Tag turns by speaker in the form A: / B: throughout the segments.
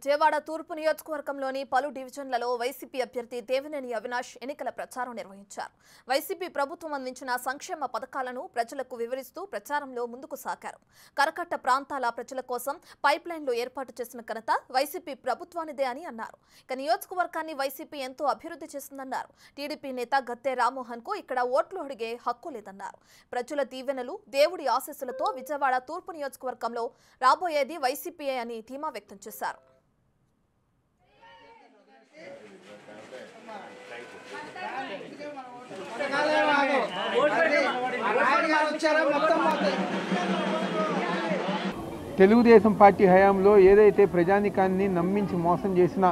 A: విజయవాడ తూర్పు నియోజకవర్గంలోని పలు డివిజన్లలో వైసీపీ అభ్యర్థి దేవినేని అవినాష్ ఎన్నికల ప్రచారం నిర్వహించారు. వైసీపీ ప్రభుత్వం అందించిన సంక్షేమ పథకాలను ప్రజలకు వివరిస్తూ ప్రచారంలో ముందుకు సాగారు. కరకట్ట ప్రాంతాల ప్రజల కోసం పైప్ లైన్లు ఏర్పాటు చేసిన ఘనత వైసీపీ ప్రభుత్వానిదే అని అన్నారు. ఇక నియోజకవర్గాన్ని వైసీపీ ఎంతో అభివృద్ధి చేసిందన్నారు. టీడీపీ నేత గద్దె రామ్మోహన్ కు ఇక్కడ ఓట్లు అడిగే హక్కు లేదన్నారు. ప్రజల దీవెనలు, దేవుడి ఆశీస్సులతో విజయవాడ తూర్పు నియోజకవర్గంలో రాబోయేది వైసీపీయే అని ధీమా వ్యక్తం చేశారు.
B: తెలుగుదేశం పార్టీ హయాంలో ఏదైతే ప్రజానికాన్ని నమ్మించి మోసం చేసిన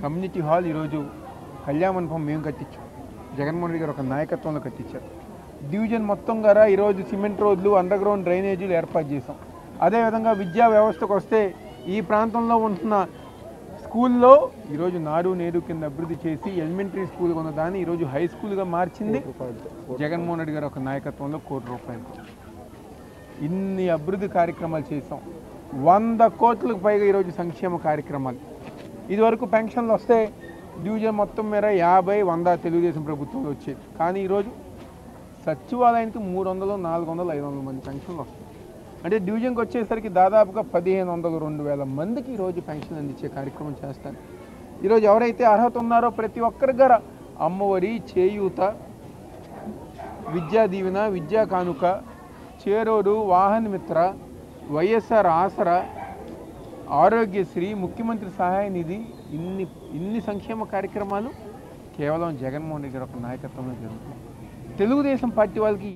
B: కమ్యూనిటీ హాల్ ఈరోజు కళ్యాణమండపం మేము కట్టించాం. జగన్మోహన్ రెడ్డి గారు ఒక నాయకత్వంలో కట్టించారు. డివిజన్ మొత్తం గారా ఈరోజు సిమెంట్ రోడ్లు, అండర్ గ్రౌండ్ డ్రైనేజీలు ఏర్పాటు చేసాం. అదేవిధంగా విద్యా వ్యవస్థకు వస్తే ఈ ప్రాంతంలో ఉంటున్న స్కూల్లో ఈరోజు నాడు నేడు కింద అభివృద్ధి చేసి ఎలిమెంటరీ స్కూల్ ఉన్న దాన్ని ఈరోజు హై స్కూల్గా మార్చింది జగన్మోహన్ రెడ్డి గారు ఒక నాయకత్వంలో ₹1 కోటి. ఇన్ని అభివృద్ధి కార్యక్రమాలు చేసాం. 100 కోట్లకు పైగా ఈరోజు సంక్షేమ కార్యక్రమాలు. ఇదివరకు పెన్షన్లు వస్తే డివిజన్ మొత్తం మేర 50, 100 తెలుగుదేశం ప్రభుత్వంలో వచ్చేది. కానీ ఈరోజు సచివాలయానికి 300, 400, 500 మంది పెన్షన్లు వస్తాయి. అంటే డివిజన్కి వచ్చేసరికి దాదాపుగా 1500, 2000 మందికి ఈరోజు పెన్షన్ అందించే కార్యక్రమం చేస్తాను. ఈరోజు ఎవరైతే అర్హత ఉన్నారో ప్రతి ఒక్కరి దగ్గర అమ్మఒడి, చేయూత, విద్యా దీవెన, విద్యా కానుక, చేరోడు, వాహన మిత్ర, వైఎస్ఆర్ ఆసరా, ఆరోగ్యశ్రీ, ముఖ్యమంత్రి సహాయ నిధి, ఇన్ని సంక్షేమ కార్యక్రమాలు కేవలం జగన్మోహన్ రెడ్డి గారి ఒక నాయకత్వంలో జరుగుతుంది. తెలుగుదేశం పార్టీ వాళ్ళకి